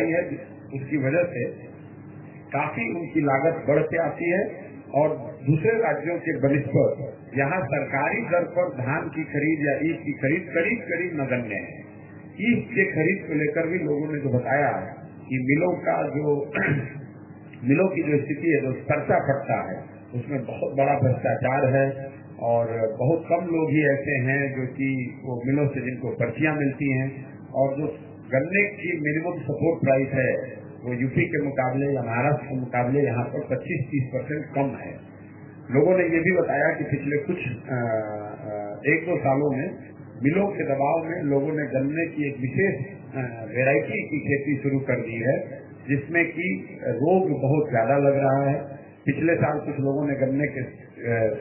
आई है, उसकी वजह से काफी उनकी लागत बढ़ते आती है और दूसरे राज्यों के बनिस्पत यहाँ सरकारी दर पर धान की खरीद या ईख की खरीद करीब करीब नगण्य है। ईख के खरीद को लेकर भी लोगों ने जो बताया कि मिलों की जो स्थिति है, जो खर्चा पड़ता है, उसमें बहुत बड़ा भ्रष्टाचार है और बहुत कम लोग ही ऐसे हैं जो कि वो मिलों से जिनको पर्चियां मिलती हैं, और जो गन्ने की मिनिमम सपोर्ट प्राइस है वो यूपी के मुकाबले या महाराष्ट्र के मुकाबले यहाँ पर 25-30% कम है। लोगों ने ये भी बताया कि पिछले कुछ 1-2 सालों में मिलों के दबाव में लोगों ने गन्ने की एक विशेष वैरायटी की खेती शुरू कर दी है, जिसमें कि रोग बहुत ज्यादा लग रहा है। पिछले साल कुछ लोगों ने गन्ने के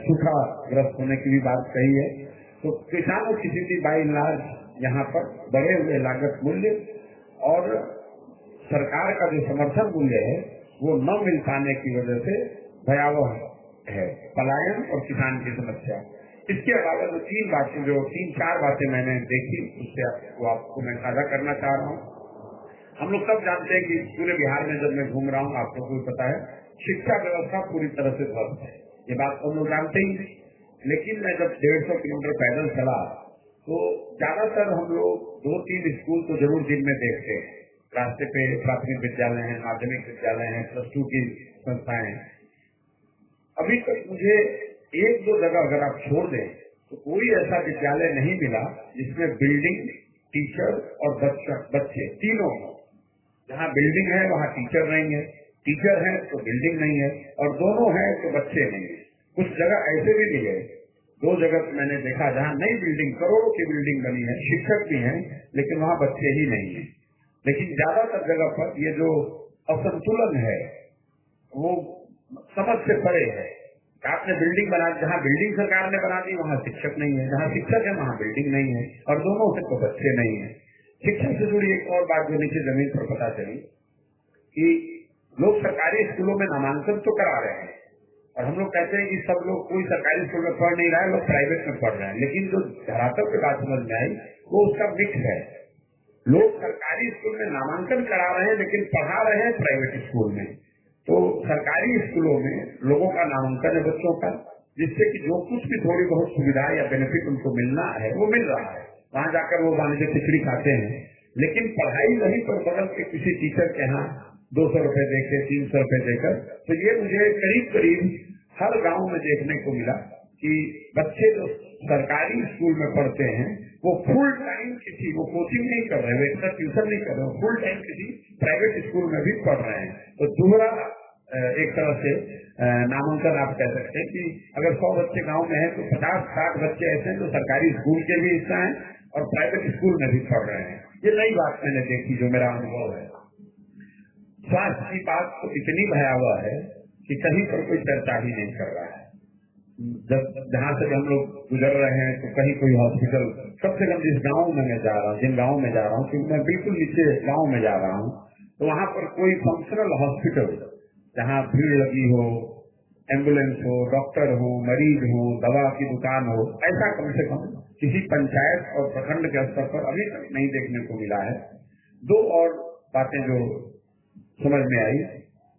सूखा ग्रस्त होने की भी बात कही है। तो किसानों की स्थिति बाई लार्ज यहाँ पर बढ़े हुए लागत मूल्य और सरकार का जो समर्थन मूल्य है वो न मिल पाने की वजह से भयावह है पलायन और किसान की समस्या। इसके अलावा जो 3-4 बातें मैंने देखी, उससे आपको मैं साझा करना चाह रहा हूँ। हम लोग सब जानते हैं कि पूरे बिहार में जब मैं घूम रहा हूँ, आपको कोई पता है, शिक्षा व्यवस्था पूरी तरह से ध्वस्त है, ये बात हम लोग जानते ही। लेकिन मैं जब 150 किलोमीटर पैदल चला तो ज्यादातर हम लोग 2-3 स्कूल तो जरूर दिन में देखते हैं। रास्ते पे प्राथमिक विद्यालय है, माध्यमिक विद्यालय है, +2 की संस्थाएं। अभी तक मुझे 1-2 जगह अगर आप छोड़ दें तो कोई ऐसा विद्यालय नहीं मिला जिसमें बिल्डिंग, टीचर और बच्चे तीनों हो। जहाँ बिल्डिंग है वहाँ टीचर नहीं है, टीचर है तो बिल्डिंग नहीं है, और दोनों है तो बच्चे नहीं है। कुछ जगह ऐसे भी नहीं है, 2 जगह मैंने देखा जहाँ नई बिल्डिंग, करोड़ों की बिल्डिंग बनी है, शिक्षक भी हैं लेकिन वहाँ बच्चे ही नहीं है। लेकिन ज्यादातर जगह पर ये जो असंतुलन है वो समझ से परे है। आपने बिल्डिंग बना, जहाँ बिल्डिंग सरकार ने बना दी वहाँ शिक्षक नहीं है, जहाँ शिक्षक है वहाँ बिल्डिंग नहीं है, और दोनों से तो बच्चे नहीं है। शिक्षा से जुड़ी एक और बात जो नीचे जमीन पर पता चली कि लोग सरकारी स्कूलों में नामांकन तो करा रहे हैं, और हम लोग कहते हैं कि सब लोग, कोई सरकारी स्कूल में पढ़ नहीं रहा है, लोग प्राइवेट में पढ़ रहे हैं। लेकिन जो धरातल पे बात समझ में आई वो उसका मिक्स है। लोग सरकारी स्कूल में नामांकन करा रहे हैं लेकिन पढ़ा रहे हैं प्राइवेट स्कूल में। तो सरकारी स्कूलों में लोगों का नामांकन है बच्चों का, जिससे कि जो कुछ भी थोड़ी बहुत सुविधा या बेनिफिट उनको मिलना है वो मिल रहा है। वहाँ जाकर वो मान लीजिए खिचड़ी खाते हैं, लेकिन पढ़ाई नहीं पर बगल के किसी टीचर के यहाँ 200 रुपए देकर, 300 रुपए देकर। तो ये मुझे करीब करीब हर गांव में देखने को मिला कि बच्चे जो सरकारी स्कूल में पढ़ते हैं वो फुल टाइम किसी, वो कोचिंग नहीं कर रहे, वो एक्स्ट्रा ट्यूशन नहीं कर रहे, फुल टाइम किसी प्राइवेट स्कूल में भी पढ़ रहे हैं। तो दोहरा एक तरह से नामांकन आप कह सकते हैं कि अगर 100 बच्चे गांव में हैं तो 50-60 बच्चे ऐसे हैं जो सरकारी स्कूल के भी हिस्सा हैं और प्राइवेट स्कूल में भी पढ़ रहे हैं। ये नई बात मैंने देखी, जो मेरा अनुभव है। स्वास्थ्य की बात तो इतनी भयावह है कि कहीं पर कोई चर्चा ही नहीं कर रहा है। जब जहाँ से हम लोग गुजर रहे हैं तो कहीं कोई हॉस्पिटल, सबसे कम जिस गांव में मैं जा रहा हूँ, जिन गाँव में जा रहा हूँ, क्योंकि मैं बिल्कुल नीचे गाँव में जा रहा हूँ, तो वहाँ पर कोई फंक्शनल हॉस्पिटल जहाँ भीड़ लगी हो, एम्बुलेंस हो, डॉक्टर हो, मरीज हो, दवा की दुकान हो, ऐसा कम से कम किसी पंचायत और प्रखंड के स्तर पर अभी तक नहीं देखने को मिला है। 2 और बातें जो समझ में आई,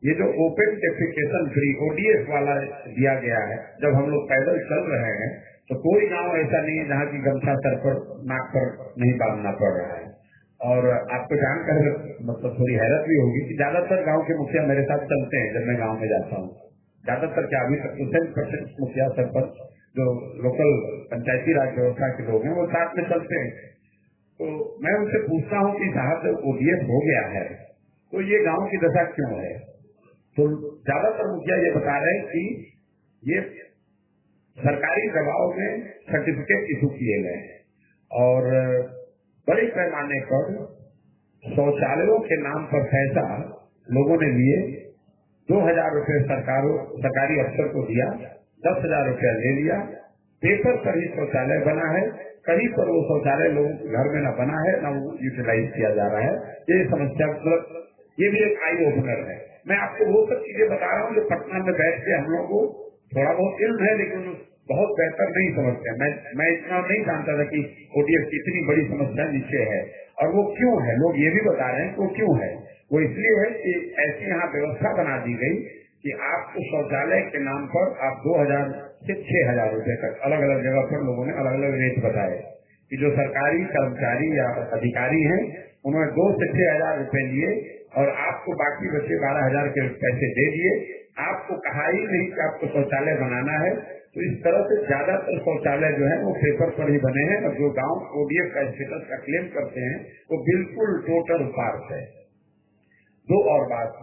ये जो ओपन डेफिकेशन फ्री ODF वाला दिया गया है, जब हम लोग पैदल चल रहे हैं तो कोई गांव ऐसा नहीं है जहाँ की गमछा सर पर, नाक पर नहीं बांधना पड़ रहा है। और आपको जानकर मतलब थोड़ी हैरत भी होगी कि ज्यादातर गांव के मुखिया मेरे साथ चलते हैं जब मैं गांव में जाता हूँ। ज्यादातर क्या, अभी तक 100% मुखिया सरपंच जो लोकल पंचायती राज व्यवस्था के लोग हैं वो साथ में चलते हैं। तो मैं उनसे पूछता हूँ कि साहब जब ODF हो गया है तो ये गांव की दशा क्यों है? तो ज्यादातर मुखिया ये बता रहे हैं कि ये सरकारी दबाव में सर्टिफिकेट इशू किए गए हैं और बड़े पैमाने पर शौचालयों के नाम पर पैसा लोगों ने लिए। 2000 रुपए सरकारी अफसर को दिया, 10,000 रुपया ले लिया। पेपर पर ही शौचालय बना है, कहीं पर वो शौचालय लोगों के घर में न बना है न वो यूटिलाइज किया जा रहा है। ये समस्या, ये भी एक आई ओपनर है। मैं आपको वो सब चीजें बता रहा हूँ जो पटना में बैठ के हम लोग को थोड़ा बहुत इल्म है लेकिन बहुत बेहतर नहीं समझते। मैं इतना नहीं जानता था कि ODF की इतनी बड़ी समस्या नीचे है और वो क्यों है। लोग ये भी बता रहे हैं कि वो क्यों है। वो इसलिए है कि ऐसी यहाँ व्यवस्था बना दी गई कि आपको शौचालय के नाम पर आप 2000 से 6000 रुपए तक अलग अलग जगह पर लोगों ने अलग अलग रेट बताए कि जो सरकारी कर्मचारी या अधिकारी हैं उन्होंने 2 से 6000 रुपए लिए और आपको बाकी बचे 12000 के पैसे दे दिए। आपको कहा ही नहीं कि आपको शौचालय बनाना है। तो इस तरह से ज्यादातर शौचालय जो है वो पेपर पर ही बने हैं और जो गांव ओडीएफ का स्टेटस का क्लेम करते हैं वो बिल्कुल टोटल पार्ट है। दो और बात,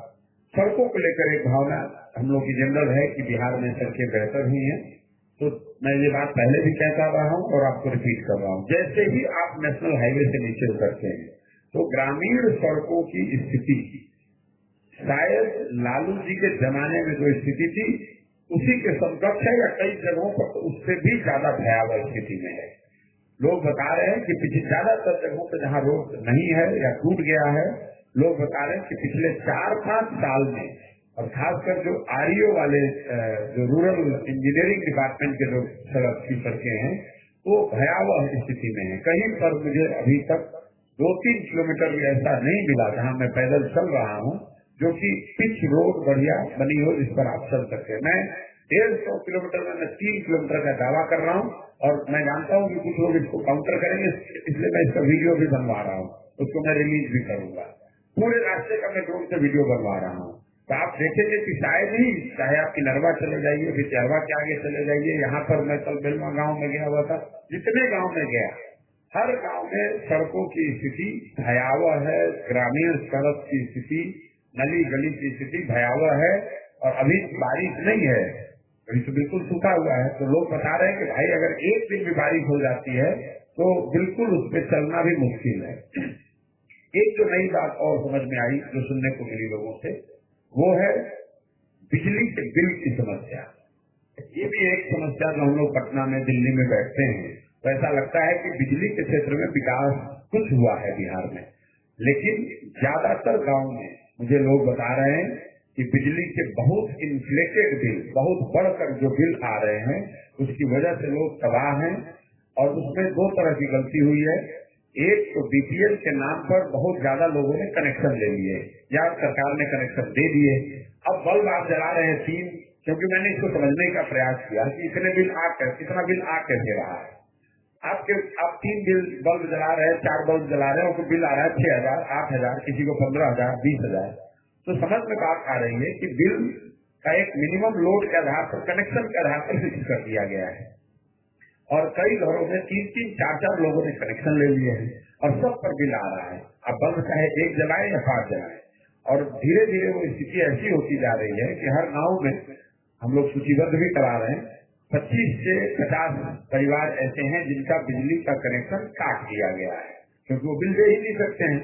सड़कों को लेकर एक भावना हम लोग की जनरल है कि बिहार में सड़कें बेहतर हुई हैं। तो मैं ये बात पहले भी कहता रहा हूँ और आपको रिपीट कर रहा हूँ। जैसे ही आप नेशनल हाईवे से नीचे उतरते हैं तो ग्रामीण सड़कों की स्थिति शायद लालू जी के जमाने में जो स्थिति थी उसी के समकक्ष है या कई जगहों पर तो उससे भी ज्यादा भयावह स्थिति में है। लोग बता रहे हैं कि पिछले ज्यादातर जगहों पर जहाँ रोड नहीं है या टूट गया है, लोग बता रहे हैं कि पिछले 4-5 साल में और खासकर जो आरईओ वाले जो रूरल इंजीनियरिंग डिपार्टमेंट के जो सड़कें हैं वो भयावह स्थिति में है। कहीं पर मुझे अभी तक 2-3 किलोमीटर भी ऐसा नहीं मिला जहाँ मैं पैदल चल रहा हूँ जो कि पिच रोड बढ़िया बनी हो जिस पर आप चल सकते हैं। मैं 150 किलोमीटर में मैं 3 किलोमीटर का दावा कर रहा हूँ और मैं जानता हूँ कि कुछ लोग इसको काउंटर करेंगे, इसलिए मैं इसका वीडियो भी बनवा रहा हूँ, उसको मैं रिलीज भी करूंगा। पूरे रास्ते का मैं ड्रोन से वीडियो बनवा रहा हूँ। तो आप देखेंगे कि शायद ही, चाहे आप किनरवा चले जाइए, फिर चरवा के आगे चले जाइए, यहाँ पर मैं कल बेलवा गाँव में गया हुआ था, जितने गाँव में गया हर गांव में सड़कों की स्थिति भयावह है। ग्रामीण सड़क की स्थिति, नली गली की स्थिति भयावह है और अभी बारिश नहीं है, अभी तो बिल्कुल सूखा हुआ है। तो लोग बता रहे हैं कि भाई अगर एक दिन भी बारिश हो जाती है तो बिल्कुल उस पर चलना भी मुश्किल है। एक जो नई बात और समझ में आई जो सुनने को मिली लोगों से, वो है बिजली के बिल की समस्या। ये भी एक समस्या जो हम लोग पटना में, दिल्ली में बैठते हैं तो ऐसा लगता है कि बिजली के क्षेत्र में विकास कुछ हुआ है बिहार में, लेकिन ज्यादातर गांव में मुझे लोग बता रहे हैं कि बिजली के बहुत इन्फ्लेटेड बिल, बहुत बढ़कर जो बिल आ रहे हैं उसकी वजह से लोग तबाह हैं। और उसमें 2 तरह की गलती हुई है। एक तो बीपीएल के नाम पर बहुत ज्यादा लोगों ने कनेक्शन ले लिए या सरकार ने कनेक्शन दे दिए। अब बल्ब आप जला रहे हैं 3, क्योंकि मैंने इसको समझने का प्रयास किया कि इतने बिल कितना बिल आ कैसे रहा है। आप 3 बिल बल्ब जला रहे हैं, 4 बल्ब जला रहे हैं, उनको बिल आ रहा है 6000, 8000, किसी को 15000, 20000। तो समझ में बात आ रही है कि बिल का एक मिनिमम लोड के आधार पर, कनेक्शन के आधार पर फिक्स कर दिया गया है और कई घरों में 3-3, 4-4 लोगों ने कनेक्शन ले लिए हैं और सब पर बिल आ रहा है। अब बल्ब चाहे 1 जलाए या 5 जलाए। और धीरे धीरे वो स्थिति ऐसी होती जा रही है कि हर गांव में हम लोग सूचीबद्ध भी करा रहे हैं, 25 से 50 परिवार ऐसे हैं जिनका बिजली का कनेक्शन काट दिया गया है क्योंकि वो बिल दे ही नहीं सकते हैं।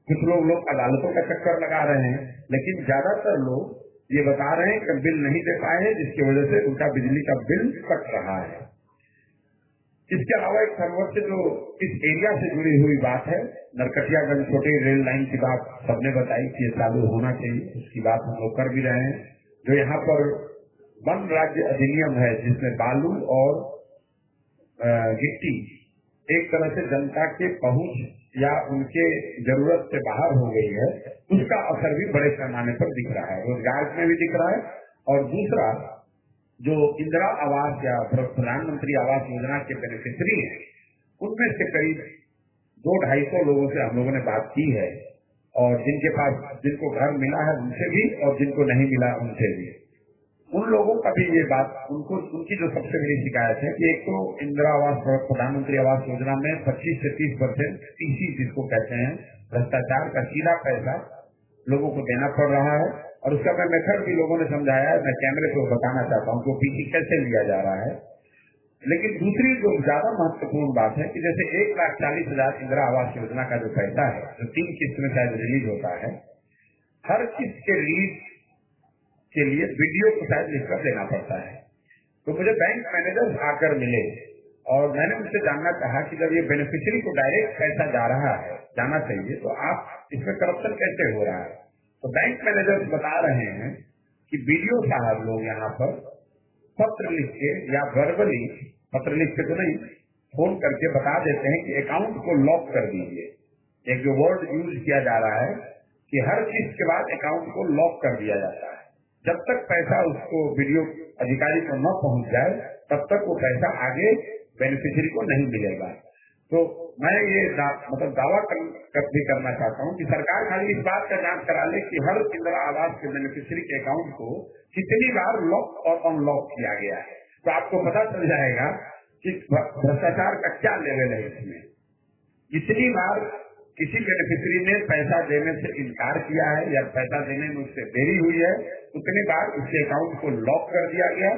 कुछ लोग अदालतों का चक्कर लगा रहे हैं, लेकिन ज्यादातर लोग ये बता रहे हैं कि बिल नहीं दे पाए हैं, जिसकी वजह से उनका बिजली का बिल कट रहा है। इसके अलावा एक सर्वोच्च जो इस एरिया से जुड़ी हुई बात है, नरकटियागंज छोटी रेल लाइन की बात सबने बताई कि ये चालू होना चाहिए, उसकी बात हम लोग कर भी रहे हैं। जो यहाँ पर वन राज्य अधिनियम है जिसमें बालू और गिट्टी एक तरह से जनता के पहुंच या उनके जरूरत से बाहर हो गई है, उसका असर भी बड़े पैमाने पर दिख रहा है, रोजगार में भी दिख रहा है। और दूसरा, जो इंदिरा आवास या प्रधानमंत्री आवास योजना के बेनिफिशरी हैं, उनमें से करीब 200-250 लोगों से हम लोगों ने बात की है और जिनको घर मिला है उनसे भी और जिनको नहीं मिला उनसे भी। उन लोगों का भी ये बात, उनकी जो सबसे बड़ी शिकायत है कि एक तो इंदिरा आवास, प्रधानमंत्री आवास योजना में 25 से 30% टीसी जिसको कहते हैं, भ्रष्टाचार का सीधा पैसा लोगों को देना पड़ रहा है। और उसका मैं मेथड भी लोगों ने समझाया है, मैं कैमरे को बताना चाहता हूँ कि पीसी कैसे लिया जा रहा है। लेकिन दूसरी जो ज्यादा महत्वपूर्ण बात है कि जैसे 1,40,000 इंदिरा आवास योजना का जो पैसा है, जो 3 किस्त में शायद रिलीज होता है, हर किस्त के रिलीज के लिए वीडियो को शायद लिखकर देना पड़ता है। तो मुझे बैंक मैनेजर आकर मिले और मैंने उनसे जानना चाहा कि जब ये बेनिफिशियरी को डायरेक्ट पैसा जा रहा है, जाना चाहिए, तो आप इसमें करप्शन कैसे हो रहा है? तो बैंक मैनेजर बता रहे हैं कि वीडियो साहब लोग यहाँ पर पत्र लिख के या वर्बली, पत्र लिख के तो नहीं, फोन करके बता देते हैं कि अकाउंट को लॉक कर दीजिए। एक जो वर्ड यूज किया जा रहा है कि हर चीज के बाद अकाउंट को लॉक कर दिया जाता है। जब तक पैसा उसको वीडियो अधिकारी को न पहुंच जाए तब तक वो पैसा आगे बेनिफिशियरी को नहीं मिलेगा। तो मैं ये दावा भी करना चाहता हूँ कि सरकार खाली इस बात का जांच करा ले कि हर इंदिरा आवास के बेनिफिशियरी के अकाउंट को कितनी बार लॉक और अनलॉक किया गया है, तो आपको पता चल जाएगा कि भ्रष्टाचार का क्या लेवल है इसमें। जितनी बार किसी बेनिफिशियरी ने पैसा देने से इनकार किया है या पैसा देने में उससे देरी हुई है, उतनी बार उसके अकाउंट को लॉक कर दिया गया,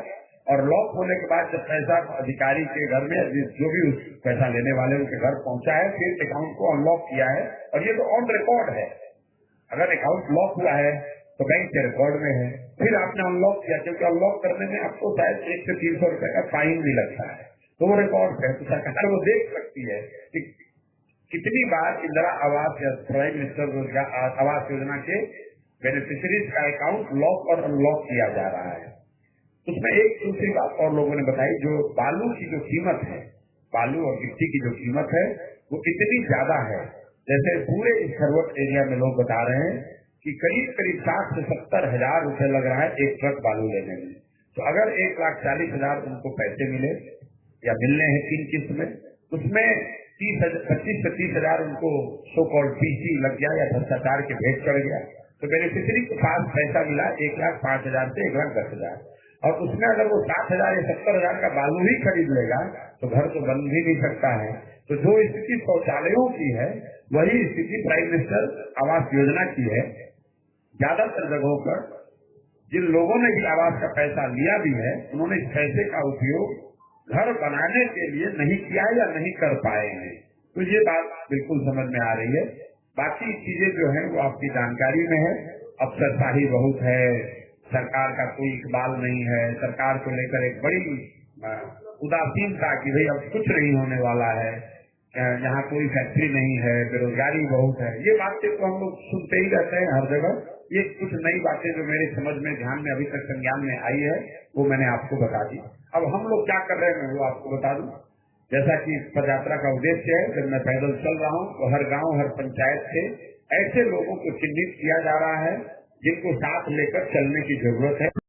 और लॉक होने के बाद जब पैसा अधिकारी के घर में जो भी उस पैसा लेने वाले उनके घर पहुंचा है, फिर अकाउंट को अनलॉक किया है। और ये तो ऑन रिकॉर्ड है, अगर अकाउंट लॉक हुआ है तो बैंक के रिकॉर्ड में है, फिर आपने अनलॉक किया, क्योंकि अनलॉक करने में आपको शायद 1 से 300 रुपए का फाइन भी लगता है, तो वो रिकॉर्ड है। तो सरकार वो देख सकती है कि कितनी बार इंदिरा आवास या प्राइम मिनिस्टर रोजगार आवास योजना के बेनिफिशियरीज का अकाउंट लॉक और अनलॉक किया जा रहा है। उसमें एक दूसरी बात और लोगों ने बताई, जो बालू की जो कीमत है, बालू और गिट्टी की जो कीमत है वो इतनी ज्यादा है, जैसे पूरे इस खरवट एरिया में लोग बता रहे हैं कि करीब 60 से 70 हजार रुपए लग रहा है एक ट्रक बालू लेने में। तो अगर 1,40,000 उनको पैसे मिले या मिलने हैं 3 किस्त में, उसमें 25 से 30 हजार उनको सो कॉल्ड पीसी लग गया या भ्रष्टाचार के भेंट चढ़ गया, तो बेनिफिशियरी के पास पैसा मिला 1,05,000 से 1,10,000, और उसमें अगर वो 60,000 या 70,000 का बालू ही खरीद लेगा तो घर तो बन भी नहीं सकता है। तो जो स्थिति शौचालयों की है वही स्थिति प्राइम मिनिस्टर आवास योजना की है। ज्यादातर जगहों पर जिन लोगों ने भी आवास का पैसा लिया भी है, उन्होंने इस पैसे का उपयोग घर बनाने के लिए नहीं किया या नहीं कर पाए हैं। तो ये बात बिल्कुल समझ में आ रही है। बाकी चीजें जो है वो आपकी जानकारी में है। अफसरशाही बहुत है, सरकार का कोई इकबाल नहीं है, सरकार को लेकर एक बड़ी उदासीनता कि भाई अब कुछ नहीं होने वाला है, यहाँ कोई फैक्ट्री नहीं है, बेरोजगारी बहुत है। ये बातें तो हम लोग सुनते ही रहते हैं हर जगह। ये कुछ नई बातें जो मेरे समझ में ध्यान में अभी तक संज्ञान में आई है वो मैंने आपको बता दी। अब हम लोग क्या कर रहे हैं मैं वो आपको बता दूं। जैसा कि पद यात्रा का उद्देश्य है, जब मैं पैदल चल रहा हूँ तो हर गांव हर पंचायत से ऐसे लोगों को चिन्हित किया जा रहा है जिनको साथ लेकर चलने की जरूरत है।